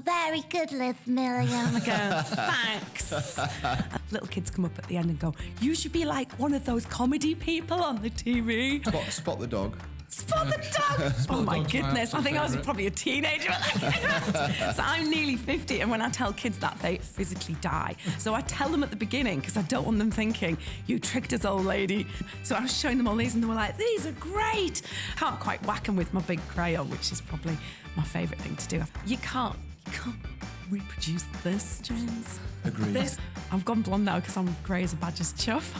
You're very good, Liz Million. I go, thanks. Little kids come up at the end and go, you should be like one of those comedy people on the TV. Spot the dog. Spot the dog! Oh my goodness, I think I was probably a teenager when that came out. So I'm nearly 50, and when I tell kids that, they physically die. So I tell them at the beginning, because I don't want them thinking, you tricked us, old lady. So I was showing them all these, and they were like, these are great. Can't quite whack them with my big crayon, which is probably my favourite thing to do. You can't reproduce this, James. Agreed. I've gone blonde now because I'm grey as a badger's chuff.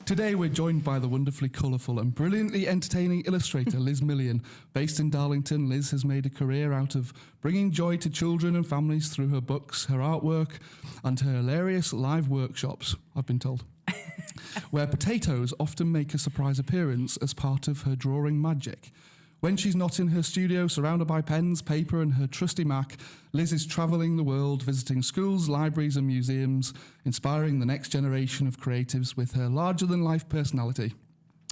Today we're joined by the wonderfully colourful and brilliantly entertaining illustrator Liz Million. Based in Darlington, Liz has made a career out of bringing joy to children and families through her books, her artwork and her hilarious live workshops, I've been told, where potatoes often make a surprise appearance as part of her drawing magic. When she's not in her studio, surrounded by pens, paper and her trusty Mac, Liz is travelling the world, visiting schools, libraries and museums, inspiring the next generation of creatives with her larger-than-life personality.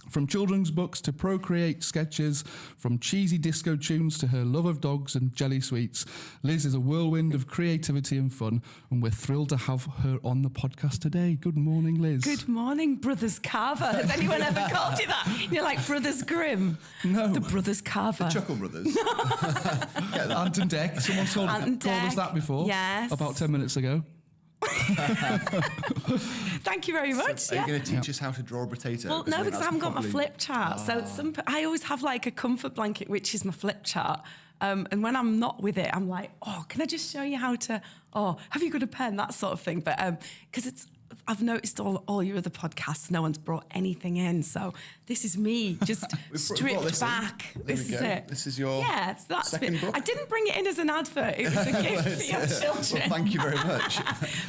From children's books to Procreate sketches, from cheesy disco tunes to her love of dogs and jelly sweets, Liz is a whirlwind of creativity and fun, and we're thrilled to have her on the podcast today. Good morning, Liz. Good morning, Brothers Carver. Has anyone ever called you that? You're like Brothers Grimm. No. The Brothers Carver. The Chuckle Brothers. Ant and Dec. Someone called us that before. Yes. About 10 minutes ago. Thank you very much. So are you going to teach us how to draw a potato? Well, no, because I haven't got my flip chart. So I always have like a comfort blanket, which is my flip chart. And when I'm not with it, I'm like, oh, can I just show you how to, have you got a pen? That sort of thing. But because I've noticed all your other podcasts, no one's brought anything in. So this is me just stripped back. This is it. This is your second book? I didn't bring it in as an advert. It was a gift for your children. Well, thank you very much.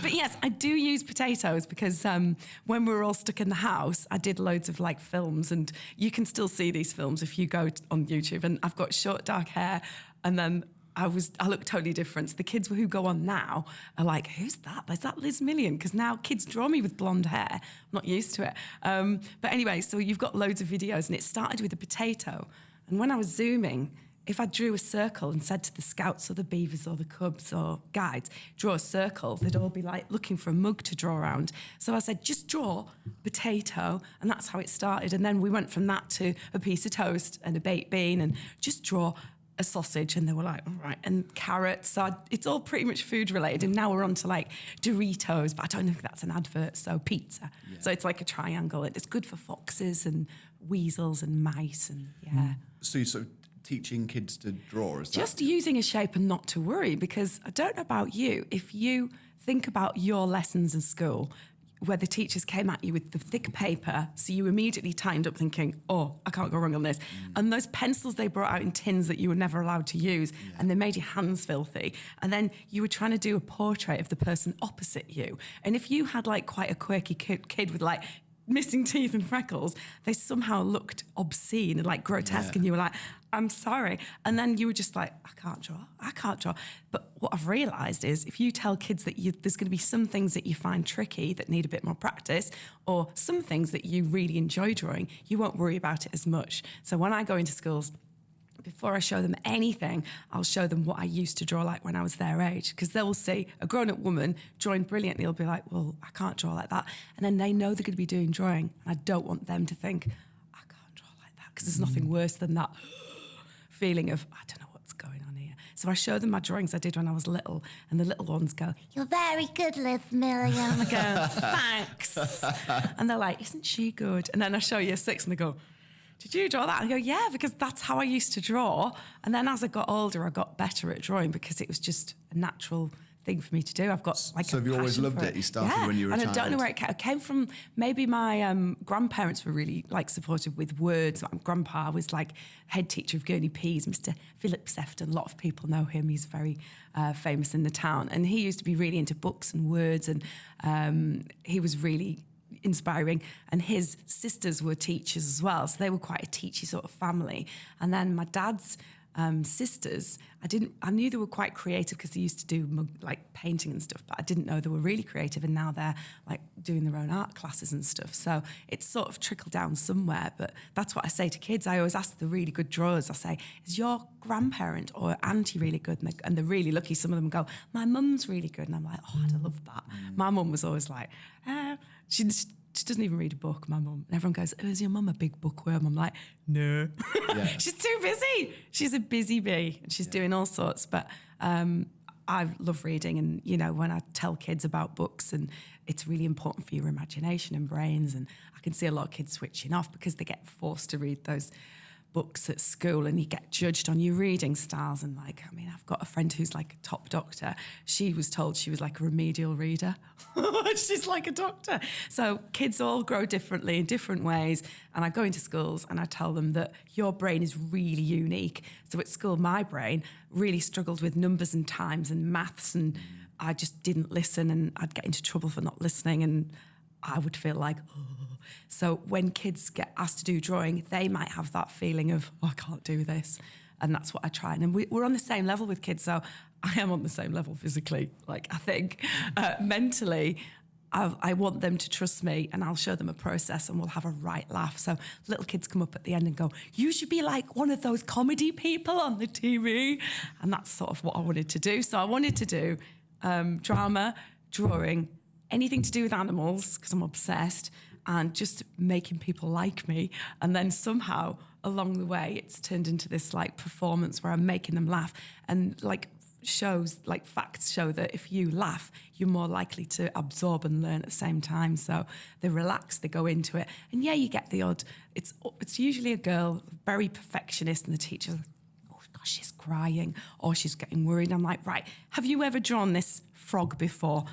But yes, I do use potatoes because when we were all stuck in the house, I did loads of like films, and you can still see these films if you go on YouTube. And I've got short dark hair, and then I look totally different. So the kids who go on now are like, who's that? Is that Liz Million? Because now kids draw me with blonde hair. I'm not used to it. But anyway, so you've got loads of videos, and it started with a potato. And when I was zooming, if I drew a circle and said to the scouts or the beavers or the cubs or guides, draw a circle, they'd all be like looking for a mug to draw around. So I said, just draw potato, and that's how it started. And then we went from that to a piece of toast and a baked bean, and just draw a sausage, and they were like, all right, and carrots. So it's all pretty much food related, and now we're on to like Doritos, but I don't think that's an advert, so pizza. Yeah. So it's like a triangle. It's good for foxes and weasels and mice, and So you're sort of teaching kids to draw, is that? Just using a shape and not to worry, because I don't know about you, if you think about your lessons in school, where the teachers came at you with the thick paper, so you immediately tightened up thinking, I can't go wrong on this. And those pencils they brought out in tins that you were never allowed to use, and they made your hands filthy. And then you were trying to do a portrait of the person opposite you. And if you had like quite a quirky kid with like missing teeth and freckles, they somehow looked obscene and like grotesque, and you were like, I'm sorry. And then you were just like, I can't draw. But what I've realised is if you tell kids that there's going to be some things that you find tricky that need a bit more practice, or some things that you really enjoy drawing, you won't worry about it as much. So when I go into schools, before I show them anything, I'll show them what I used to draw like when I was their age, because they will see a grown-up woman drawing brilliantly. They'll be like, well, I can't draw like that. And then they know they're going to be doing drawing, and I don't want them to think, I can't draw like that, because there's nothing worse than that feeling of, I don't know what's going on here. So I show them my drawings I did when I was little, and the little ones go, you're very good, Liz Million. I go, thanks. And they're like, isn't she good? And then I show year 6, and they go, did you draw that? I go, yeah, because that's how I used to draw. And then as I got older, I got better at drawing because it was just a natural thing for me to do. I've got like so have you always loved it? You started when you were a child? And I don't know where it came. It came from, maybe my grandparents were really like supportive with words. My grandpa was like head teacher of Gurney Peas, Mr. Philip Sefton. A lot of people know him. He's very famous in the town. And he used to be really into books and words, and he was really inspiring, and his sisters were teachers as well, so they were quite a teachy sort of family. And then my dad's sisters, I knew they were quite creative because they used to do like painting and stuff, but I didn't know they were really creative, and now they're like doing their own art classes and stuff. So it's sort of trickled down somewhere, but that's what I say to kids. I always ask the really good drawers, I say, is your grandparent or auntie really good? And they're really lucky. Some of them go, my mum's really good. And I'm like, oh, I'd love that. My mum was always like, she doesn't even read a book, my mum. And everyone goes, oh, is your mum a big bookworm? I'm like, no. Yeah. She's too busy. She's a busy bee and she's doing all sorts. But I love reading. And, you know, when I tell kids about books, and it's really important for your imagination and brains. And I can see a lot of kids switching off because they get forced to read those books at school, and you get judged on your reading styles. And like, I mean, I've got a friend who's like a top doctor. She was told she was like a remedial reader. She's like a doctor. So kids all grow differently in different ways. And I go into schools and I tell them that your brain is really unique. So at school, my brain really struggled with numbers and times and maths, and I just didn't listen, and I'd get into trouble for not listening, and I would feel like, oh. So when kids get asked to do drawing, they might have that feeling of, oh, I can't do this. And that's what I try. And we're on the same level with kids. So I am on the same level physically, like I think. Mentally, I want them to trust me, and I'll show them a process, and we'll have a right laugh. So little kids come up at the end and go, you should be like one of those comedy people on the TV. And that's sort of what I wanted to do. So I wanted to do drama, drawing, anything to do with animals, because I'm obsessed, and just making people like me. And then somehow along the way, it's turned into this like performance where I'm making them laugh. And like shows, like facts show that if you laugh, you're more likely to absorb and learn at the same time. So they relax, they go into it. And yeah, you get the odd, it's usually a girl, very perfectionist, and the teacher's like, oh gosh, she's crying, or she's getting worried. And I'm like, right, have you ever drawn this frog before?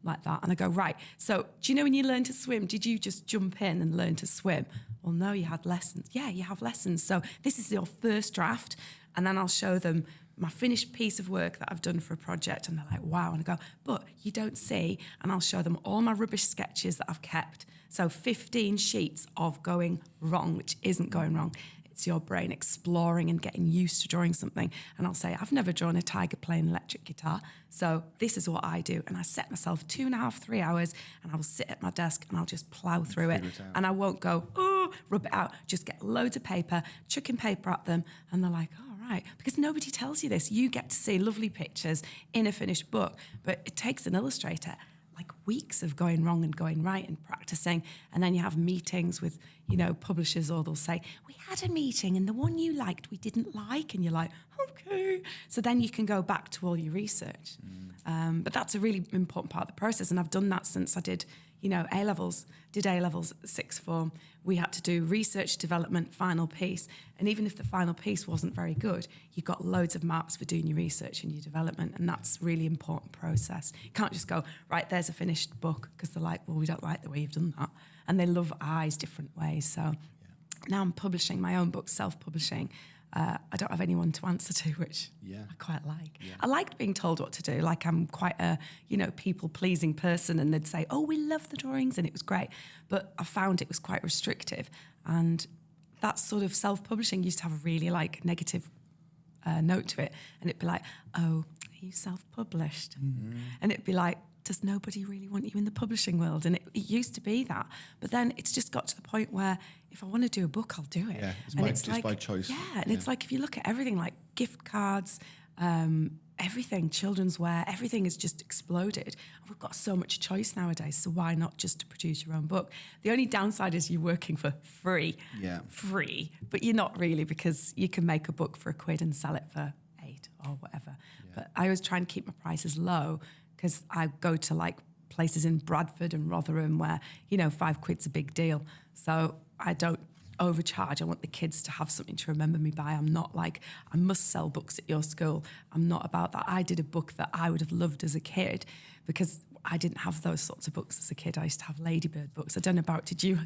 Like that. And I go, right, so do you know when you learn to swim, did you just jump in and learn to swim? Well, no, you had lessons. Yeah, you have lessons. So this is your first draft. And then I'll show them my finished piece of work that I've done for a project. And they're like, wow. And I go, but you don't see. And I'll show them all my rubbish sketches that I've kept. So 15 sheets of going wrong, which isn't going wrong. It's your brain exploring and getting used to drawing something. And I'll say, I've never drawn a tiger playing electric guitar, so this is what I do. And I set myself 2.5, 3 hours, and I will sit at my desk and I'll just plough through it. And I won't go, oh, rub it out. Just get loads of paper, chucking paper at them, and they're like, oh, right. Because nobody tells you this. You get to see lovely pictures in a finished book, but it takes an illustrator like weeks of going wrong and going right and practicing. And then you have meetings with, you know, publishers, or they'll say, we had a meeting and the one you liked we didn't like. And you're like, okay. So then you can go back to all your research. But that's a really important part of the process. And I've done that since I did, you know, A-levels, did A-levels at sixth form. We had to do research, development, final piece. And even if the final piece wasn't very good, you got loads of marks for doing your research and your development. And that's really important process. You can't just go, right, there's a finished book, because they're like, well, we don't like the way you've done that. And they love eyes different ways. So now I'm publishing my own book, self-publishing. I don't have anyone to answer to, which I quite like. Yeah. I liked being told what to do. Like, I'm quite a, you know, people-pleasing person, and they'd say, oh, we love the drawings, and it was great. But I found it was quite restrictive. And that sort of self-publishing used to have a really, like, negative note to it. And it'd be like, oh, are you self-published? Mm-hmm. And it'd be like, does nobody really want you in the publishing world? And it used to be that. But then it's just got to the point where if I want to do a book, I'll do it. Yeah, it's like, by choice. Yeah, and it's like, if you look at everything, like gift cards, everything, children's wear, everything has just exploded. We've got so much choice nowadays, so why not just produce your own book? The only downside is you're working for free. Yeah. Free. But you're not really, because you can make a book for £1 and sell it for 8 or whatever. Yeah. But I always try and keep my prices low, because I go to like places in Bradford and Rotherham where, you know, £5's a big deal. So I don't overcharge. I want the kids to have something to remember me by. I'm not like, I must sell books at your school. I'm not about that. I did a book that I would have loved as a kid, because I didn't have those sorts of books as a kid. I used to have Ladybird books. I don't know about, did you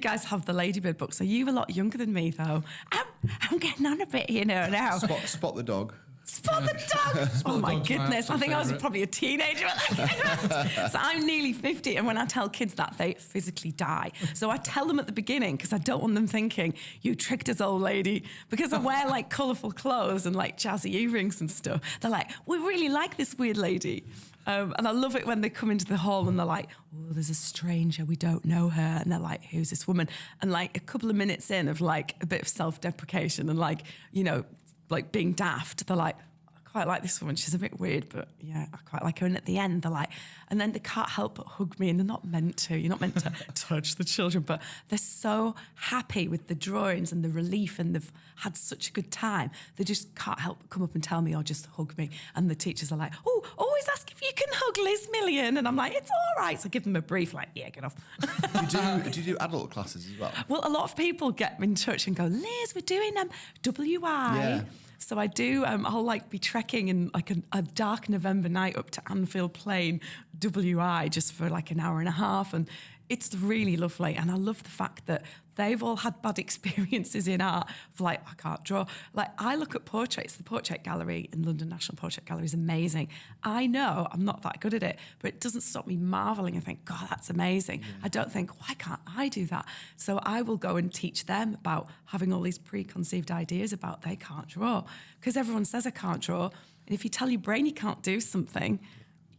guys have the Ladybird books? Are you a lot younger than me though? I'm getting on a bit, you know, now. Spot the dog. Spot the dog. Oh my dog's my goodness. I think I was favourite. probably a teenager at that point. So I'm nearly 50. And when I tell kids that, they physically die. So I tell them at the beginning, because I don't want them thinking, you tricked us, old lady. Because I wear like colourful clothes and like jazzy earrings and stuff. They're like, we really like this weird lady. And I love it when they come into the hall and they're like, oh, there's a stranger, we don't know her. And they're like, who's this woman? And like a couple of minutes in of like a bit of self-deprecation and like, you know, like being daft, they're like, I quite like this woman. She's a bit weird, but yeah, I quite like her. And at the end, they're like, and then they can't help but hug me, and they're not meant to. You're not meant to touch the children, but they're so happy with the drawings and the relief, and they've had such a good time. They just can't help but come up and tell me or just hug me. And the teachers are like, oh, always ask if you can hug Liz Million. And I'm like, it's all right. So I give them a brief, like, yeah, get off. Do you do adult classes as well? Well, a lot of people get in touch and go, Liz, we're doing WI. Yeah. So I do, I'll like be trekking in like a dark November night up to Anfield Plain, WI, just for like an hour and a half. And it's really lovely. And I love the fact that they've all had bad experiences in art of like, I can't draw. Like I look at portraits, the Portrait Gallery in London National Portrait Gallery is amazing. I know I'm not that good at it, but it doesn't stop me marvelling and think, God, that's amazing. I don't think, why can't I do that? So I will go and teach them about having all these preconceived ideas about they can't draw. Because everyone says I can't draw. And if you tell your brain you can't do something,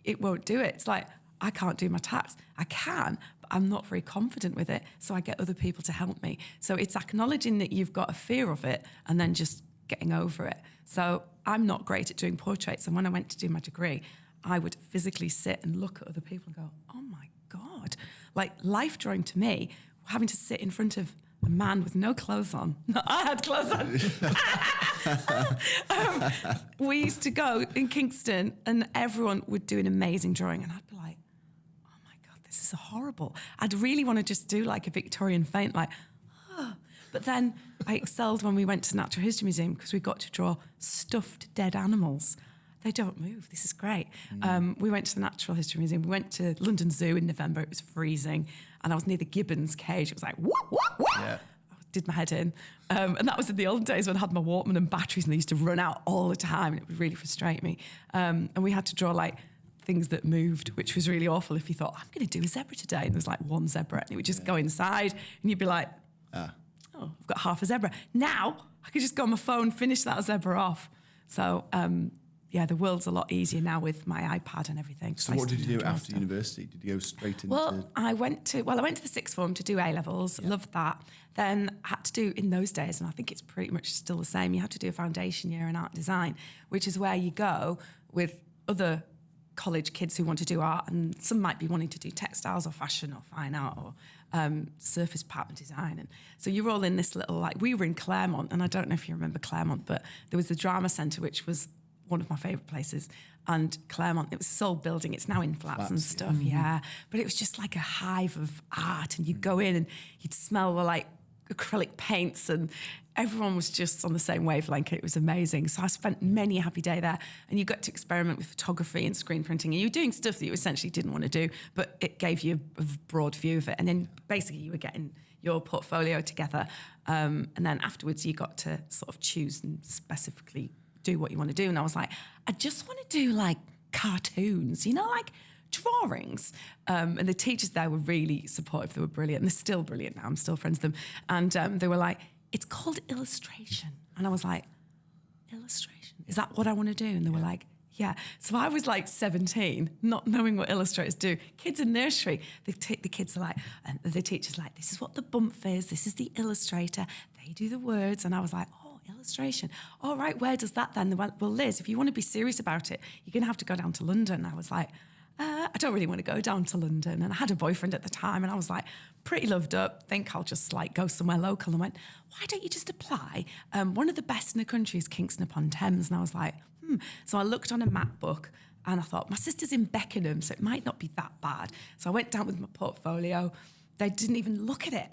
it won't do it. It's like, I can't do my tax. I can, but I'm not very confident with it. So I get other people to help me. So it's acknowledging that you've got a fear of it and then just getting over it. So I'm not great at doing portraits. And when I went to do my degree, I would physically sit and look at other people and go, oh my God. Like life drawing to me, having to sit in front of a man with no clothes on. No, I had clothes on. We used to go in Kingston and everyone would do an amazing drawing and I'd be like, oh my God, this is horrible. I'd really want to just do like a Victorian faint, like, oh. But then I excelled when we went to the Natural History Museum because we got to draw stuffed dead animals. They don't move. This is great. We went to the Natural History Museum. We went to London Zoo in November. It was freezing. And I was near the gibbon's cage. It was like, whoop, whoop, whoop. Yeah. I did my head in. And that was in the old days when I had my Walkman and batteries and they used to run out all the time. And it would really frustrate me. And we had to draw like things that moved, which was really awful if you thought, I'm going to do a zebra today. And there's like one zebra. And it would just go inside. And you'd be like, oh, I've got half a zebra. Now I could just go on my phone, finish that zebra off. So, yeah, the world's a lot easier now with my iPad and everything. So what did you do after university? Did you go straight into... Well, I went to the sixth form to do A-levels, loved that. Then I had to do, in those days, and I think it's pretty much still the same, you had to do a foundation year in art design, which is where you go with other college kids who want to do art, and some might be wanting to do textiles or fashion or fine art or surface pattern design. And so you're all in this little, like, we were in Claremont, and I don't know if you remember Claremont, but there was the Drama Centre, which was one of my favourite places, and Claremont, it was this old building, it's now in flats and stuff, yeah. But it was just like a hive of art, and you'd go in and you'd smell the like acrylic paints, and everyone was just on the same wavelength. It was amazing. So I spent many a happy day there, and you got to experiment with photography and screen printing, and you were doing stuff that you essentially didn't want to do, but it gave you a broad view of it. And then basically you were getting your portfolio together, and then afterwards you got to sort of choose and specifically do what you want to do. And I was like, I just want to do like cartoons, you know, like drawings. And the teachers there were really supportive. They were brilliant. And they're still brilliant now. I'm still friends with them. And they were like, it's called illustration. And I was like, illustration? Is that what I want to do? And they were like, yeah. So I was like 17, not knowing what illustrators do. Kids in nursery, the kids are like, and the teacher's like, this is what the bump is. This is the illustrator. They do the words. And I was like, oh, illustration. All right, where does that then? They went, well, Liz, if you want to be serious about it, you're going to have to go down to London. I was like, I don't really want to go down to London. And I had a boyfriend at the time, and I was like, pretty loved up, think I'll just like go somewhere local. And went, why don't you just apply? One of the best in the country is Kingston upon Thames. And I was like, So I looked on a map book, and I thought, my sister's in Beckenham, so it might not be that bad. So I went down with my portfolio. They didn't even look at it.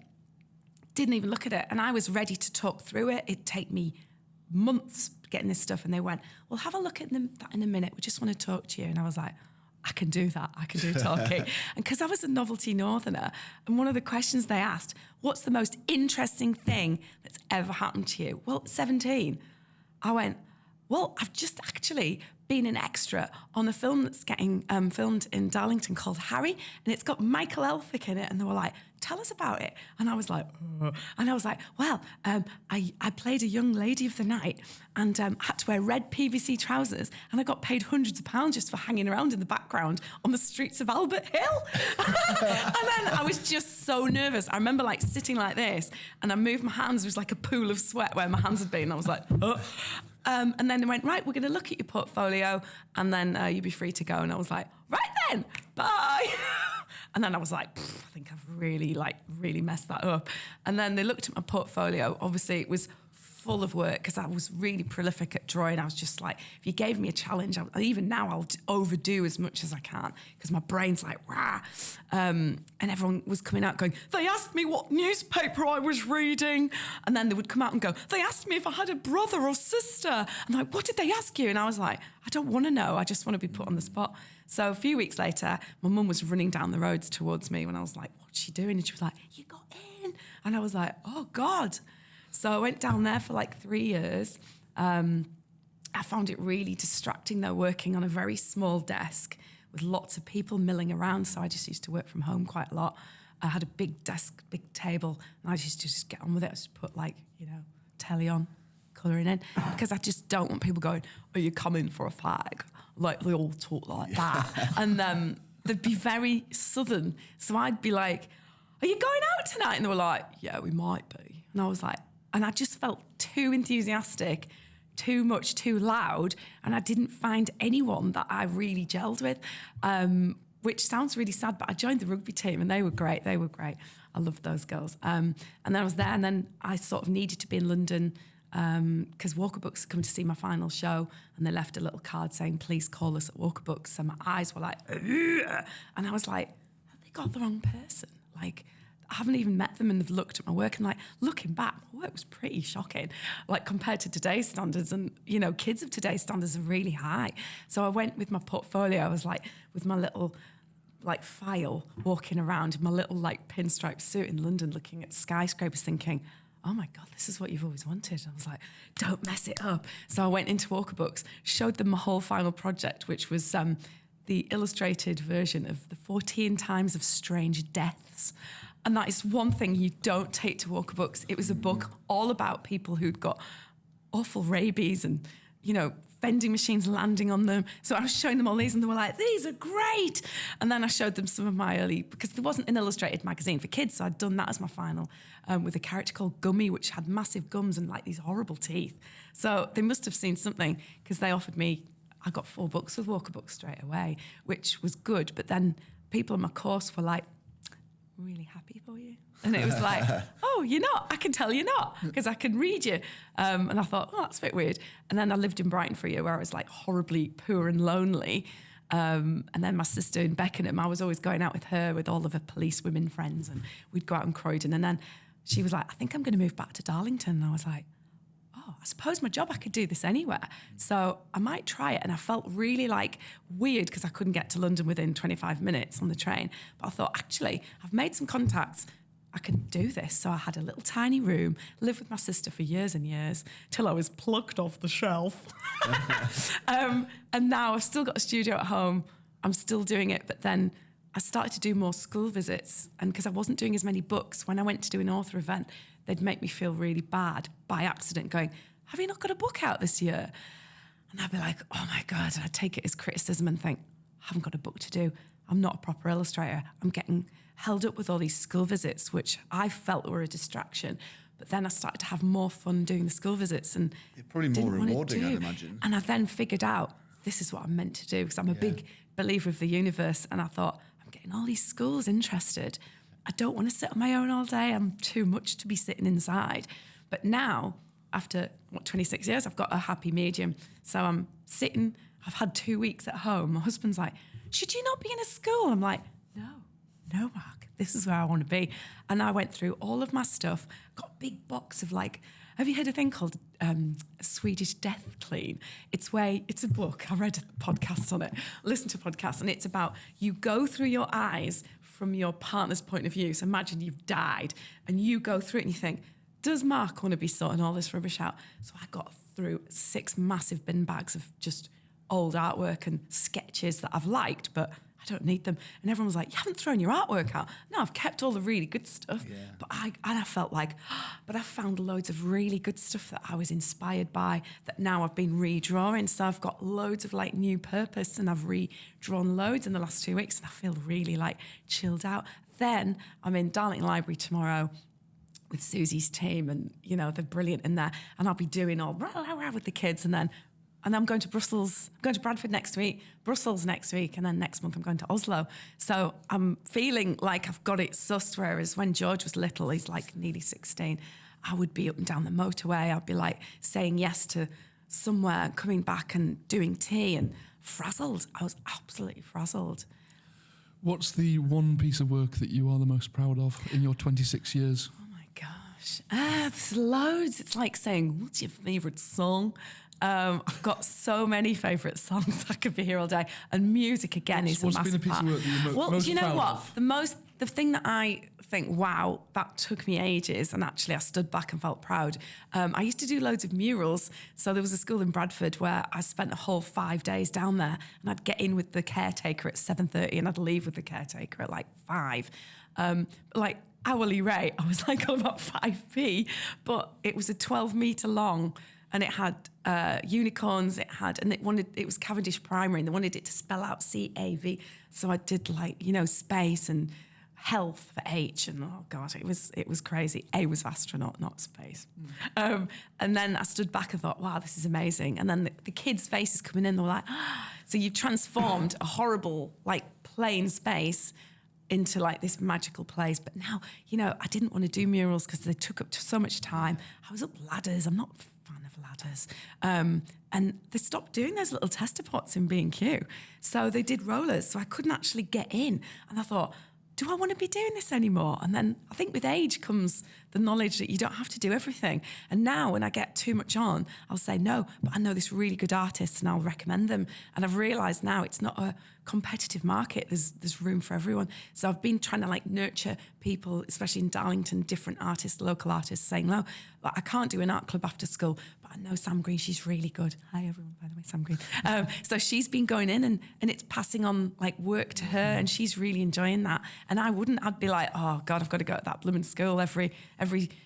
And I was ready to talk through it. It'd take me months getting this stuff. And they went, well, have a look at that in a minute. We just want to talk to you. And I was like, I can do that. I can do talking. And because I was a novelty northerner, and one of the questions they asked, what's the most interesting thing that's ever happened to you? Well, 17. I went, well, I've just actually been an extra on a film that's getting filmed in Darlington called Harry, and it's got Michael Elphick in it. And they were like, tell us about it. And I was like, well, I played a young lady of the night and had to wear red PVC trousers, and I got paid hundreds of pounds just for hanging around in the background on the streets of Albert Hill. And then I was just so nervous. I remember like sitting like this, and I moved my hands. It was like a pool of sweat where my hands had been. I was like, oh. And then they went, right, we're going to look at your portfolio, and then you'll be free to go. And I was like, right then, bye. And then I was like, I think I've really messed that up. And then they looked at my portfolio. Obviously, it was full of work because I was really prolific at drawing. I was just like, if you gave me a challenge, even now I'll overdo as much as I can because my brain's like, rah. And everyone was coming out going, they asked me what newspaper I was reading. And then they would come out and go, they asked me if I had a brother or sister. I'm like, what did they ask you? And I was like, I don't want to know. I just want to be put on the spot. So a few weeks later, my mum was running down the roads towards me when I was like, what's she doing? And she was like, you got in. And I was like, oh God. So I went down there for like 3 years. I found it really distracting though, working on a very small desk with lots of people milling around. So I just used to work from home quite a lot. I had a big desk, big table, and I used to just get on with it. I just put like, telly on, colouring in, because I just don't want people going, are you coming for a fag? Like they all talk like that. And they'd be very southern. So I'd be like, are you going out tonight? And they were like, yeah, we might be. And I was like, and I just felt too enthusiastic, too much, too loud, and I didn't find anyone that I really gelled with, which sounds really sad, but I joined the rugby team and they were great. I loved those girls. And then I was there, and then I sort of needed to be in London because Walker Books had come to see my final show, and they left a little card saying, please call us at Walker Books. So my eyes were like, ugh. And I was like, have they got the wrong person? Like, I haven't even met them, and they've looked at my work, and like looking back, my work was pretty shocking, like compared to today's standards. And kids of today's standards are really high. So I went with my portfolio. I was like with my little like file, walking around in my little like pinstripe suit in London, looking at skyscrapers, thinking, oh my God, this is what you've always wanted. I was like, don't mess it up. So I went into Walker Books, showed them my whole final project, which was the illustrated version of the 14 Times of Strange Deaths. And that is one thing you don't take to Walker Books. It was a book all about people who'd got awful rabies and, vending machines landing on them. So I was showing them all these, and they were like, these are great. And then I showed them some of my early, because there wasn't an illustrated magazine for kids, so I'd done that as my final with a character called Gummy, which had massive gums and like these horrible teeth. So they must have seen something, because they offered me, I got 4 books with Walker Books straight away, which was good. But then people on my course were like, really happy for you. And it was like, oh, you're not? I can tell you're not, because I can read you. And I thought, oh, that's a bit weird. And then I lived in Brighton for a year where I was like horribly poor and lonely. And then my sister in Beckenham, I was always going out with her, with all of her police women friends, and we'd go out in Croydon. And then she was like, I think I'm going to move back to Darlington. And I was like, oh, I suppose my job, I could do this anywhere. So I might try it. And I felt really like weird because I couldn't get to London within 25 minutes on the train. But I thought, actually, I've made some contacts. I can do this. So I had a little tiny room, lived with my sister for years and years, till I was plucked off the shelf. And now I've still got a studio at home. I'm still doing it. But then I started to do more school visits. And because I wasn't doing as many books, when I went to do an author event, they'd make me feel really bad by accident, going, have you not got a book out this year? And I'd be like, oh my God. And I'd take it as criticism and think, I haven't got a book to do. I'm not a proper illustrator. I'm getting held up with all these school visits, which I felt were a distraction. But then I started to have more fun doing the school visits, and probably more rewarding, I'd imagine. And I then figured out, this is what I'm meant to do, because I'm a big believer of the universe. And I thought, I'm getting all these schools interested. I don't want to sit on my own all day. I'm too much to be sitting inside. But now, after 26 years, I've got a happy medium. So I'm sitting, I've had 2 weeks at home. My husband's like, should you not be in a school? I'm like, no, Mark, this is where I want to be. And I went through all of my stuff, got a big box of like, have you heard a thing called Swedish Death Clean? It's a book. I read podcasts on it, listened to podcasts, and it's about you go through your eyes from your partner's point of view. So imagine you've died and you go through it and you think, does Mark want to be sorting all this rubbish out? So I got through 6 massive bin bags of just old artwork and sketches that I've liked, but I don't need them. And everyone was like, you haven't thrown your artwork out. No, I've kept all the really good stuff. Yeah. But I felt like, but I found loads of really good stuff that I was inspired by that now I've been redrawing. So I've got loads of like new purpose, and I've redrawn loads in the last 2 weeks, and I feel really like chilled out. Then I'm in Darlington Library tomorrow with Susie's team, and you know, they're brilliant in there, and I'll be doing all rah, rah, rah with the kids, and I'm going to Brussels, going to Bradford next week, Brussels next week, and then next month I'm going to Oslo. So I'm feeling like I've got it sussed, whereas when George was little, he's like nearly 16, I would be up and down the motorway. I'd be like saying yes to somewhere, coming back and doing tea, and frazzled. I was absolutely frazzled. What's the one piece of work that you are the most proud of in your 26 years? Oh my gosh. There's loads. It's like saying, what's your favourite song? I've got so many favourite songs. I could be here all day. And music, again, is a massive been a piece part. of work that you're Well, most do you know proud what? of? The thing that I think, wow, that took me ages, and actually I stood back and felt proud. I used to do loads of murals. So there was a school in Bradford where I spent a whole 5 days down there, and I'd get in with the caretaker at 7:30, and I'd leave with the caretaker at like 5. Like hourly rate, I was like on about 5p, but it was a 12-metre long, and it had unicorns. It was Cavendish Primary, and they wanted it to spell out CAV. So I did like, you know, space and health for H, and oh god, it was crazy. A was astronaut, not space. And then I stood back and thought, wow, this is amazing. And then the kids' faces coming in, they were like, so you've transformed a horrible like plain space into like this magical place. But now, you know, I didn't want to do murals because they took up so much time. I was up ladders. I'm not a fan of ladders. And they stopped doing those little tester pots in B&Q. So they did rollers. So I couldn't actually get in. And I thought, do I want to be doing this anymore? And then I think with age comes the knowledge that you don't have to do everything. And now when I get too much on, I'll say no, but I know this really good artist and I'll recommend them. And I've realised now it's not a competitive market. There's room for everyone. So I've been trying to like nurture people, especially in Darlington, different artists, local artists, saying, no, like, I can't do an art club after school, but I know Sam Green, she's really good. Hi everyone, by the way, Sam Green. So she's been going in and it's passing on like work to her, and she's really enjoying that. And I'd be like, oh God, I've got to go to that blooming school every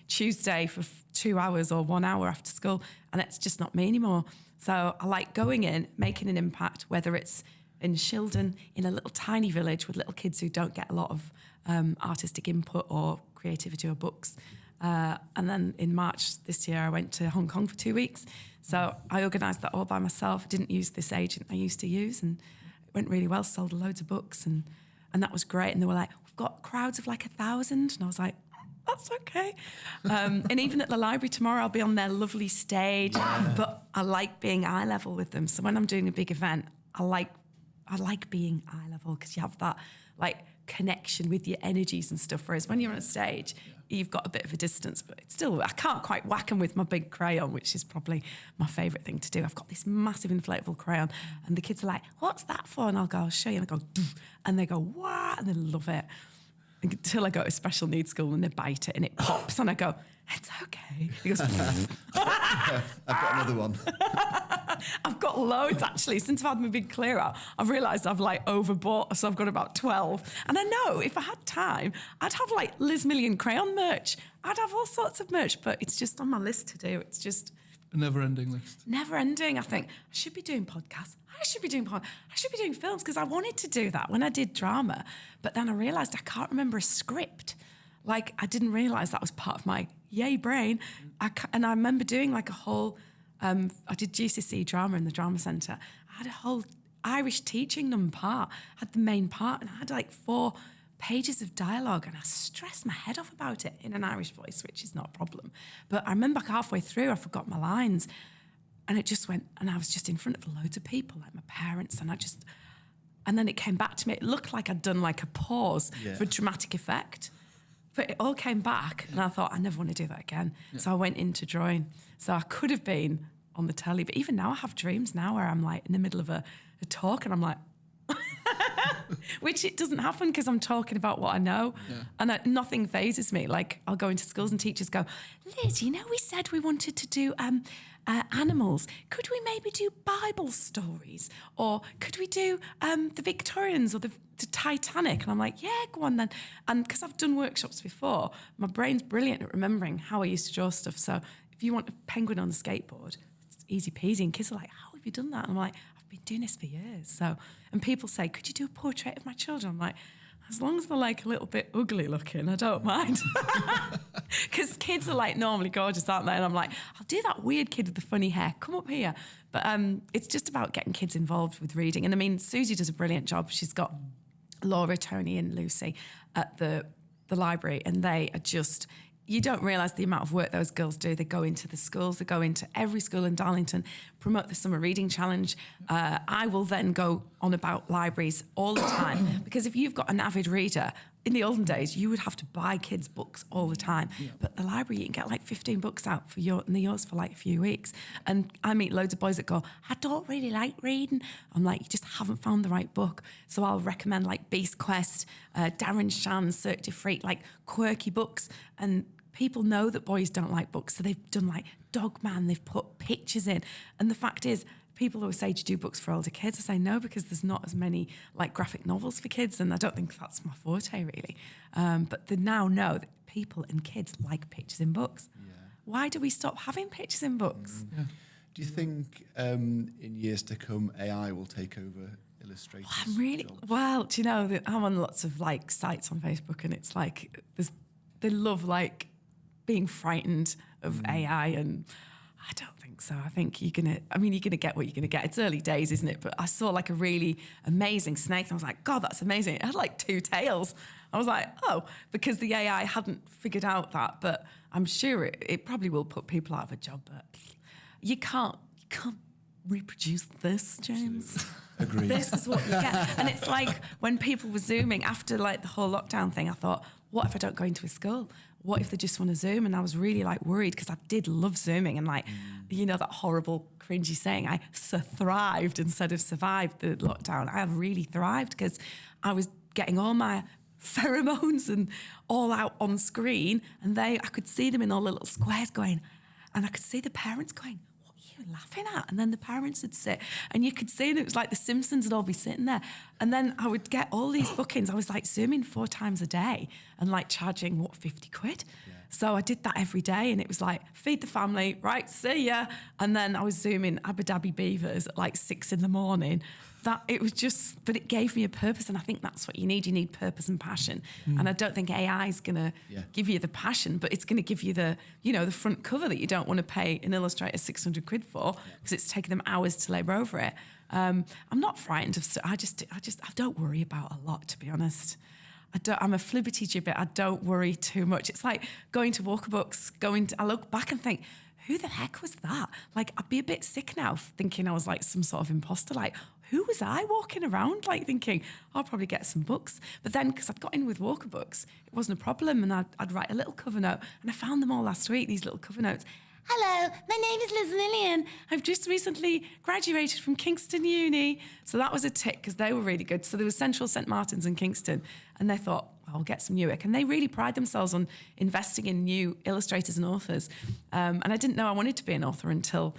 Tuesday for 2 hours or 1 hour after school. And it's just not me anymore. So I like going in, making an impact, whether it's in Shildon, in a little tiny village with little kids who don't get a lot of artistic input or creativity or books. And then in March this year, I went to Hong Kong for 2 weeks. So I organised that all by myself. I didn't use this agent I used to use, and it went really well, sold loads of books, and that was great. And they were like, we've got crowds of like 1,000. And I was like, that's okay. And even at the library tomorrow, I'll be on their lovely stage, but I like being eye level with them. So when I'm doing a big event, I like being eye level because you have that like connection with your energies and stuff. Whereas when you're on a stage, you've got a bit of a distance, but it's still, I can't quite whack them with my big crayon, which is probably my favourite thing to do. I've got this massive inflatable crayon, and the kids are like, what's that for? And I'll go, I'll show you. And I go, doof, and they go, what? And they love it. Until I go to special needs school and they bite it and it pops, and I go, it's okay. He goes, I've got another one. I've got loads actually. Since I've had my big clear out, I've realised I've like overbought, so I've got about 12. And I know if I had time, I'd have like Liz Million crayon merch. I'd have all sorts of merch, but it's just on my list to do. It's just A never-ending list. never ending. I think I should be doing podcasts. I should be doing films, because I wanted to do that when I did drama. But then I realised I can't remember a script. Like, I didn't realise that was part of my yay brain. And I remember doing like a whole, I did GCSE drama in the drama centre. I had a whole Irish teaching them part, had the main part, and I had like 4 pages of dialogue, and I stressed my head off about it in an Irish voice, which is not a problem. But I remember halfway through, I forgot my lines, and it just went, and I was just in front of loads of people, like my parents, and then it came back to me. It looked like I'd done like a pause for dramatic effect. But it all came back, and I thought, I never want to do that again. Yeah. So I went into drawing. So I could have been on the telly, but even now I have dreams now where I'm like in the middle of a talk, and I'm like, Which it doesn't happen because I'm talking about what I know. And nothing phases me. Like, I'll go into schools and teachers go, Liz, you know, we said we wanted to do animals. Could we maybe do Bible stories? Or could we do the Victorians or the Titanic? And I'm like, yeah, go on then. And because I've done workshops before, my brain's brilliant at remembering how I used to draw stuff. So if you want a penguin on a skateboard, it's easy peasy. And kids are like, how have you done that? And I'm like, I've been doing this for years. So, and people say, could you do a portrait of my children? I'm like, as long as they're like a little bit ugly looking, I don't mind. Because kids are like normally gorgeous, aren't they? And I'm like, I'll do that weird kid with the funny hair. Come up here. But it's just about getting kids involved with reading. And I mean, Susie does a brilliant job. She's got Laura, Tony and Lucy at the library, and they are just... You don't realise the amount of work those girls do. They go into the schools, they go into every school in Darlington, promote the Summer Reading Challenge. I will then go on about libraries all the time because if you've got an avid reader, in the olden days, you would have to buy kids' books all the time. Yeah. But the library, you can get like 15 books out for yours for like a few weeks. And I meet loads of boys that go, I don't really like reading. I'm like, you just haven't found the right book. So I'll recommend like Beast Quest, Darren Shan's Cirque du Freak, like quirky books. And people know that boys don't like books, so they've done like Dog Man, they've put pictures in. And the fact is, people always say, do you do books for older kids? I say no, because there's not as many like graphic novels for kids, and I don't think that's my forte really. But they now know that people and kids like pictures in books. Yeah. Why do we stop having pictures in books? Yeah. Do you think in years to come, AI will take over illustrators? Well, do you know that I'm on lots of like sites on Facebook, and it's like they love like being frightened of AI, and I don't think so. I think you're gonna get what you're gonna get. It's early days, isn't it? But I saw like a really amazing snake, and I was like, God, that's amazing. It had like 2 tails. I was like, oh, because the AI hadn't figured out that. But I'm sure it probably will put people out of a job. But you can't reproduce this, James. Agreed. This is what you get. And it's like when people were Zooming after like the whole lockdown thing, I thought, what if I don't go into a school? What if they just want to Zoom? And I was really like worried because I did love Zooming, and like, you know, that horrible cringy saying, I thrived instead of survived the lockdown. I really thrived because I was getting all my pheromones and all out on screen, and I could see them in all the little squares going, and I could see the parents going, laughing at, and then the parents would sit, and you could see, and it was like the Simpsons would all be sitting there, and then I would get all these bookings. I was like Zooming 4 times a day and like charging 50 quid. Yeah. So I did that every day, and it was like feed the family, right, see ya. And then I was Zooming Abu Dhabi beavers at like 6 a.m. That it was just, but it gave me a purpose, and I think that's what you need. You need purpose and passion. And I don't think AI is going to give you the passion, but it's going to give you the front cover that you don't want to pay an illustrator 600 quid for because it's taken them hours to labour over it. I'm not frightened of. I don't worry about a lot, to be honest. I'm a flibbity gibbet. I don't worry too much. It's like going to Walker-Books. I look back and think, who the heck was that? Like, I'd be a bit sick now thinking I was like some sort of imposter. Like, who was I walking around like thinking, I'll probably get some books. But then, because I'd got in with Walker-Books, it wasn't a problem, and I'd write a little cover note. And I found them all last week, these little cover notes. Hello, my name is Liz Million. I've just recently graduated from Kingston Uni. So that was a tick because they were really good. So there was Central, St Martin's and Kingston. And they thought, I'll get some Newark. And they really pride themselves on investing in new illustrators and authors. And I didn't know I wanted to be an author until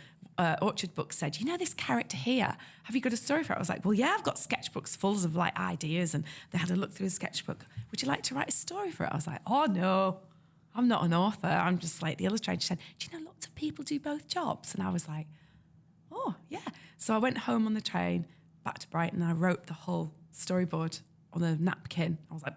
Orchard Books said, you know this character here, have you got a story for it? I was like, well, yeah, I've got sketchbooks full of like ideas. And they had a look through the sketchbook. Would you like to write a story for it? I was like, oh, no. I'm not an author. I'm just like the illustrator. She said, do you know lots of people do both jobs? And I was like, oh, yeah. So I went home on the train back to Brighton, and I wrote the whole storyboard on a napkin. I was like,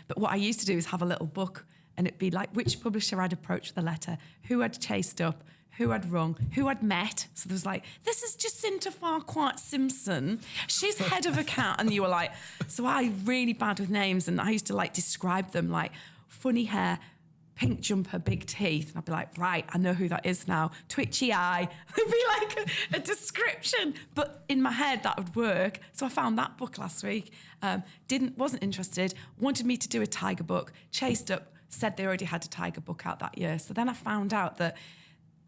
but what I used to do is have a little book, and it'd be like which publisher I'd approached with a letter, who I'd chased up, who I'd rung, who I'd met. So there was like, this is Jacinta Farquhar Simpson. She's head of account. And you were like, so I really bad with names, and I used to like describe them like, funny hair, pink jumper, big teeth. And I'd be like, right, I know who that is now. Twitchy eye. It'd be like a description. But in my head, that would work. So I found that book last week. Wasn't interested, wanted me to do a tiger book, chased up, said they already had a tiger book out that year. So then I found out that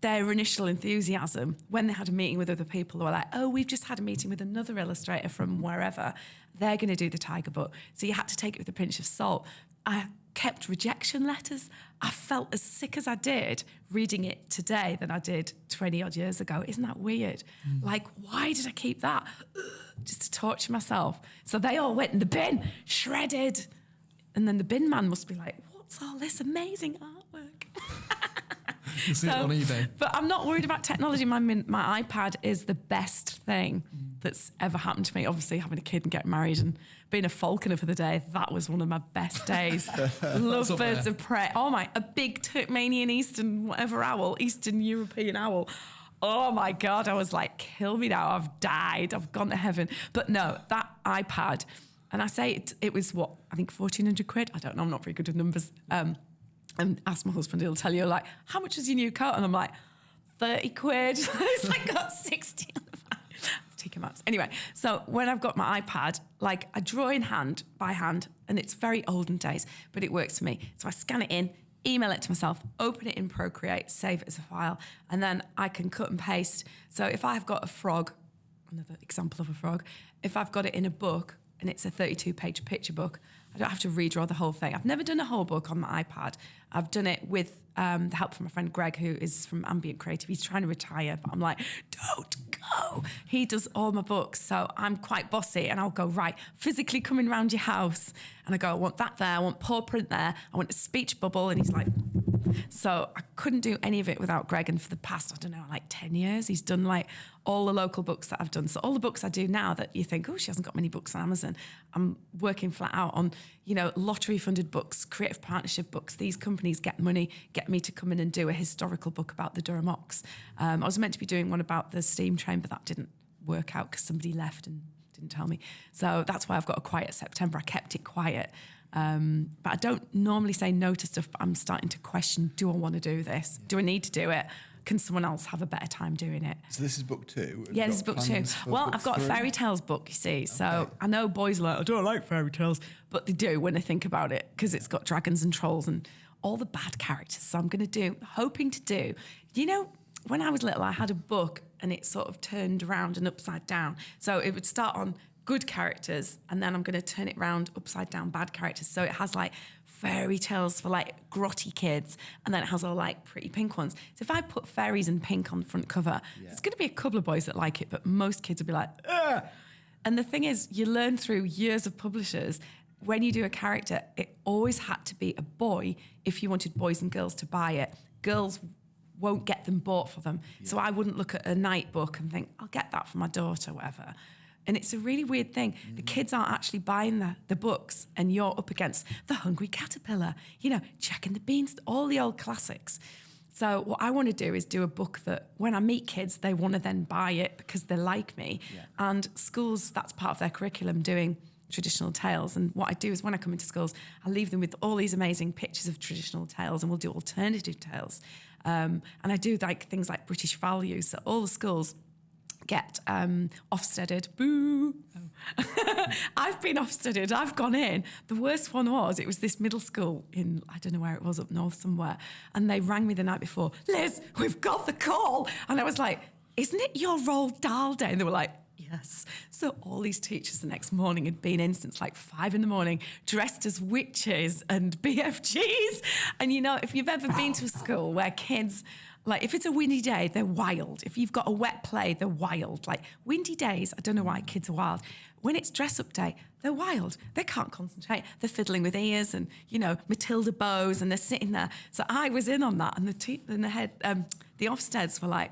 their initial enthusiasm when they had a meeting with other people, they were like, oh, we've just had a meeting with another illustrator from wherever. They're going to do the tiger book. So you had to take it with a pinch of salt. I kept rejection letters. I felt as sick as I did reading it today than I did 20 odd years ago. Isn't that weird? Like, why did I keep that? Just to torture myself. So they all went in the bin, shredded. And then the bin man must be like, what's all this amazing artwork? You see it on eBay. But I'm not worried about technology. My iPad is the best thing that's ever happened to me. Obviously, having a kid and getting married and being a falconer for the day, that was one of my best days. Love birds of prey. Oh my, a big Turkmenian Eastern European owl. Oh my God, I was like, kill me now. I've died. I've gone to heaven. But no, that iPad, and I say it was what, I think 1,400 quid. I don't know, I'm not very good with numbers. And ask my husband, he'll tell you, like, how much was your new coat? And I'm like, 30 quid. It's like got 60 on the back. Take him out. Anyway, so when I've got my iPad, like I draw by hand, and it's very olden days, but it works for me. So I scan it in, email it to myself, open it in Procreate, save it as a file, and then I can cut and paste. So if I've got a frog, another example of a frog, if I've got it in a book and it's a 32-page picture book, I don't have to redraw the whole thing. I've never done a whole book on my iPad. I've done it with the help from my friend Greg, who is from Ambient Creative. He's trying to retire, but I'm like, don't go. He does all my books, so I'm quite bossy, and I'll go, right, physically coming around your house, and I go, I want that there, I want paw print there, I want a speech bubble, and he's like, so I couldn't do any of it without Greg, and for the past, I don't know, like 10 years, he's done like all the local books that I've done. So all the books I do now that you think, oh, she hasn't got many books on Amazon, I'm working flat out on, lottery-funded books, creative partnership books. These companies get money, get me to come in and do a historical book about the Durham Ox. I was meant to be doing one about the steam train, but that didn't work out because somebody left and didn't tell me. So that's why I've got a quiet September. I kept it quiet. But I don't normally say no to stuff, but I'm starting to question, do I want to do this? Yeah. Do I need to do it? Can someone else have a better time doing it? So this is book 2? Yeah, this is book 2. Well, I've got 3? A fairy tales book, you see. So I know boys are like, I don't like fairy tales, but they do when they think about it, because it's got dragons and trolls and all the bad characters. So I'm hoping to do, when I was little, I had a book and it sort of turned around and upside down. So it would start on good characters, and then I'm going to turn it round upside down bad characters. So it has like fairy tales for like grotty kids, and then it has all like pretty pink ones. So if I put fairies and pink on the front cover, there's going to be a couple of boys that like it, but most kids will be like, ugh. And the thing is, you learn through years of publishers, when you do a character, it always had to be a boy if you wanted boys and girls to buy it. Girls won't get them bought for them. Yeah. So I wouldn't look at a night book and think, I'll get that for my daughter, whatever. And it's a really weird thing. The kids aren't actually buying the books, and you're up against The Hungry Caterpillar, Jack and the Beanstalk, all the old classics. So what I want to do is do a book that when I meet kids, they want to then buy it because they like me. Yeah. And schools, that's part of their curriculum, doing traditional tales. And what I do is when I come into schools, I leave them with all these amazing pictures of traditional tales, and we'll do alternative tales. And I do like things like British values. So all the schools get Ofsteded. Boo. Oh. I've been Ofsteded. I've gone in. The worst one was, it was this middle school in, I don't know where it was, up north somewhere. And they rang me the night before, Liz, we've got the call. And I was like, isn't it your Roald Dahl day? And they were like, yes. So all these teachers the next morning had been in since like 5 a.m, dressed as witches and BFGs. And if you've ever been to a school where kids, like if it's a windy day, they're wild. If you've got a wet play, they're wild. Like windy days, I don't know why kids are wild. When it's dress up day, they're wild. They can't concentrate. They're fiddling with ears and, Matilda bows, and they're sitting there. So I was in on that, and the Ofsteds were like,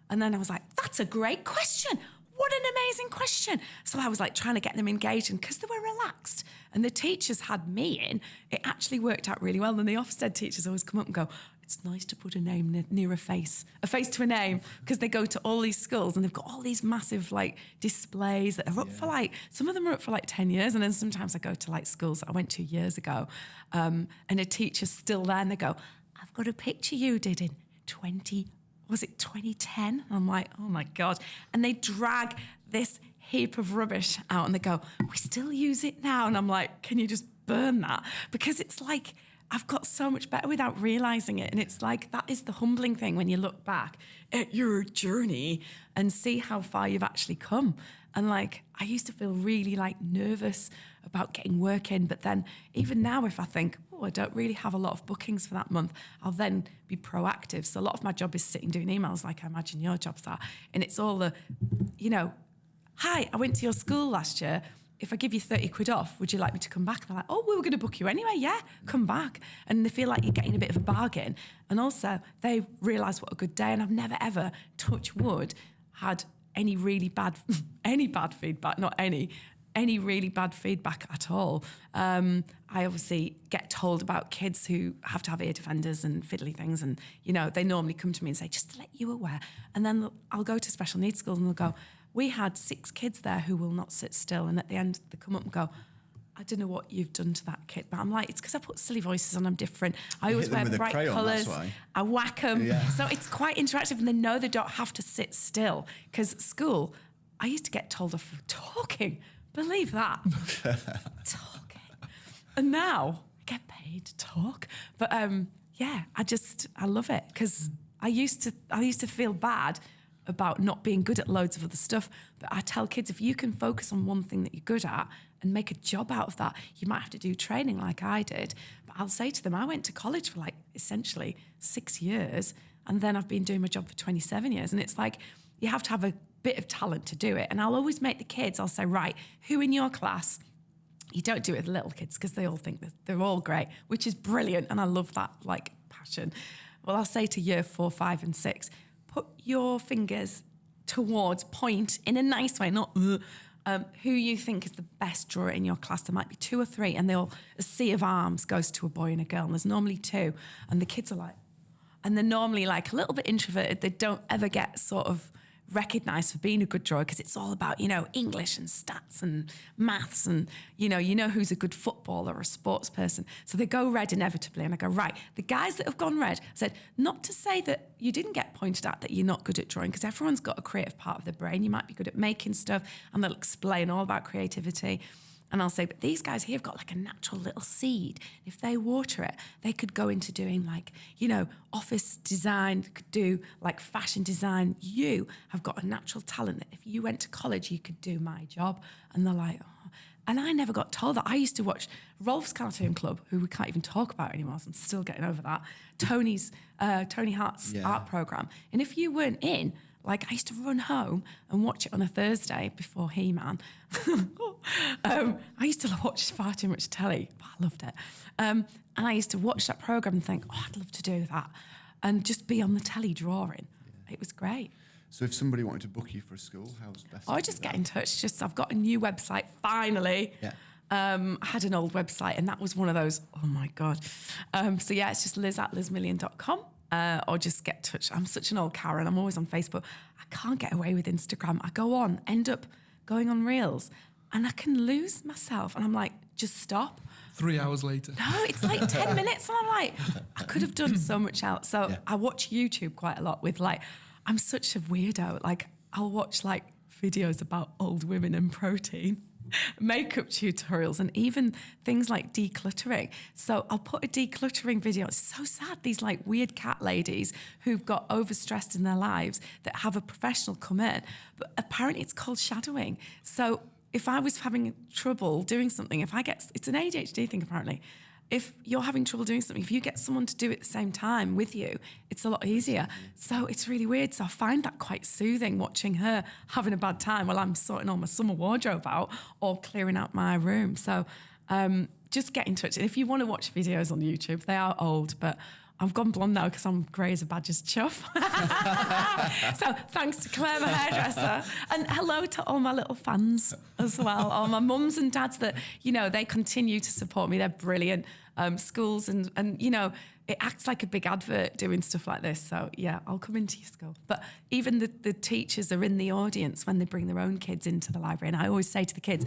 and then I was like, that's a great question. What an amazing question. So I was like trying to get them engaged, and because they were relaxed and the teachers had me in, it actually worked out really well. And the Ofsted teachers always come up and go, it's nice to put a name near a face to a name, because they go to all these schools and they've got all these massive like displays that are up for like, some of them are up for like 10 years. And then sometimes I go to like schools that I went to years ago, and a teacher's still there, and they go, I've got a picture you did in 2010? I'm like, oh my God. And they drag this heap of rubbish out and they go, we still use it now. And I'm like, can you just burn that? Because it's like I've got so much better without realising it. And it's like, that is the humbling thing when you look back at your journey and see how far you've actually come. And like, I used to feel really like nervous about getting work in. But then even now, if I think, I don't really have a lot of bookings for that month, I'll then be proactive. So a lot of my job is sitting doing emails like I imagine your jobs are. And it's all the, hi, I went to your school last year. If I give you 30 quid off, would you like me to come back? They're like, oh, we were going to book you anyway. Yeah, come back. And they feel like you're getting a bit of a bargain. And also they realise what a good day. And I've never, ever, touch wood, had any really bad, any bad feedback, not any really bad feedback at all. I obviously get told about kids who have to have ear defenders and fiddly things. And, they normally come to me and say, just to let you aware. And then I'll go to special needs schools and they'll go, we had 6 kids there who will not sit still. And at the end, they come up and go, I don't know what you've done to that kid. But I'm like, it's because I put silly voices on, I'm different. I always wear bright colours. I whack them. Yeah. So it's quite interactive and they know they don't have to sit still. Because at school, I used to get told off for talking. Believe that. Talking. And now I get paid to talk. But I love it because I used to feel bad about not being good at loads of other stuff. But I tell kids, if you can focus on one thing that you're good at and make a job out of that, you might have to do training like I did. But I'll say to them, I went to college for essentially 6 years, and then I've been doing my job for 27 years. And it's like, you have to have a bit of talent to do it. And I'll always make the kids, I'll say, right, who in your class, you don't do it with the little kids because they all think that they're all great, which is brilliant. And I love that passion. Well, I'll say to year 4, 5 and 6, put your fingers towards, point in a nice way, not who you think is the best drawer in your class. There might be 2 or 3 and a sea of arms goes to a boy and a girl and there's normally 2 and the kids are like, and they're normally a little bit introverted. They don't ever get sort of recognised for being a good drawer because it's all about, English and stats and maths and, who's a good footballer or a sports person. So they go red inevitably. And I go, right, the guys that have gone red, I said, not to say that you didn't get pointed at that you're not good at drawing because everyone's got a creative part of their brain. You might be good at making stuff and they'll explain all about creativity. And I'll say, but these guys here have got a natural little seed. If they water it, they could go into doing office design, could do fashion design. You have got a natural talent that if you went to college, you could do my job. And they're like, oh. And I never got told that. I used to watch Rolf's Cartoon Club, who we can't even talk about anymore, so I'm still getting over that. Tony Hart's art programme. And if you weren't in, I used to run home and watch it on a Thursday before He-Man. I used to watch far too much telly, but I loved it. And I used to watch that programme and think, I'd love to do that. And just be on the telly drawing. Yeah. It was great. So if somebody wanted to book you for a school, how's best? Just get in touch. I've got a new website, finally. Yeah. I had an old website and that was one of those, oh my God. It's just liz@lizmillion.com. Or just get in touch. I'm such an old Karen. I'm always on Facebook. I can't get away with Instagram. I go on, end up going on Reels, and I can lose myself. And I'm like, just stop. 3 hours later. No, it's 10 minutes. And I'm like, I could have done so much else. So I watch YouTube quite a lot with I'm such a weirdo. I'll watch videos about old women and protein. Makeup tutorials and even things like decluttering. So I'll put a decluttering video. It's so sad. These weird cat ladies who've got overstressed in their lives that have a professional come in. But apparently it's called shadowing. So if I was having trouble doing something, it's an ADHD thing apparently. If you're having trouble doing something, if you get someone to do it at the same time with you, it's a lot easier. So it's really weird. So I find that quite soothing, watching her having a bad time while I'm sorting all my summer wardrobe out or clearing out my room. So just get in touch. And if you want to watch videos on YouTube, they are old, but I've gone blonde now because I'm grey as a badger's chuff. So thanks to Claire, my hairdresser. And hello to all my little fans as well. All my mums and dads that, they continue to support me. They're brilliant. Schools and it acts like a big advert doing stuff like this. So, yeah, I'll come into your school. But even the teachers are in the audience when they bring their own kids into the library. And I always say to the kids,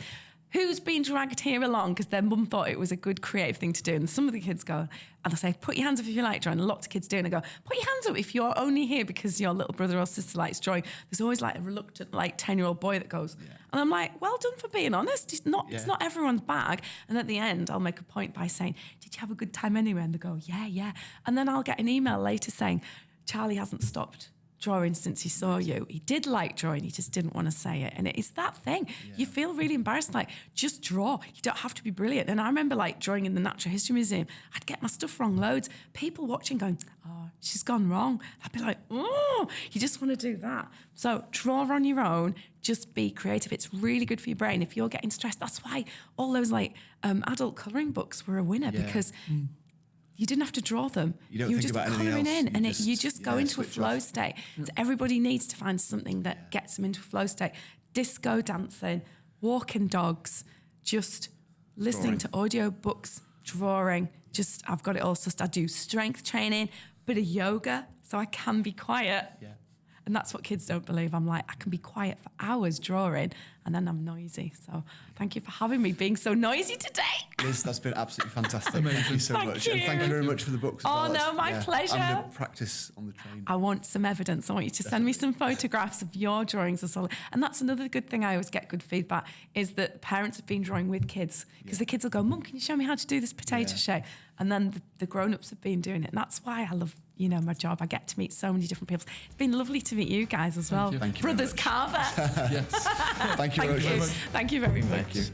who's been dragged here along because their mum thought it was a good creative thing to do? And some of the kids go, and I say, put your hands up if you like drawing. And lots of kids do. And I go, put your hands up if you're only here because your little brother or sister likes drawing. There's always like a reluctant, like 10-year-old boy that goes, and I'm like, well done for being honest. It's not everyone's bag. And at the end, I'll make a point by saying, did you have a good time anyway? And they go, yeah. And then I'll get an email later saying, Charlie hasn't stopped drawing since he saw you. He did like drawing, he just didn't want to say it. And it's that thing. You feel really embarrassed, like, just draw. You don't have to be brilliant. And I remember like drawing in the Natural History Museum, I'd get my stuff wrong loads. People watching going, oh, she's gone wrong. I'd be like, oh, you just want to do that. So draw on your own, just be creative. It's really good for your brain. If you're getting stressed, that's why all those like adult colouring books were a winner because you didn't have to draw them. You don't were think just about anything colouring else. in, and you just go into a switch flow off. state. So everybody needs to find something that gets them into a flow state. Disco dancing, walking dogs, just listening to audio books, drawing. Just I've got it all. So I do strength training, bit of yoga, so I can be quiet. Yeah. And that's what kids don't believe. I'm like, I can be quiet for hours drawing, and then I'm noisy. So thank you for having me, being so noisy today. Liz, that's been absolutely fantastic. Thank you so Thank much. you. And thank you very much for the books. As Oh, well. no, my pleasure. I'm going to practice on the train. I want some evidence. I want you to send me some photographs of your drawings as well. And that's another good thing I always get good feedback is that parents have been drawing with kids because the kids will go, Mum, can you show me how to do this potato shape? And then the grown-ups have been doing it. And that's why I love, my job. I get to meet so many different people. It's been lovely to meet you guys as well. Thank you very Brothers much. Carver. Yes. Thank you very much. Thank you very much. Thank you.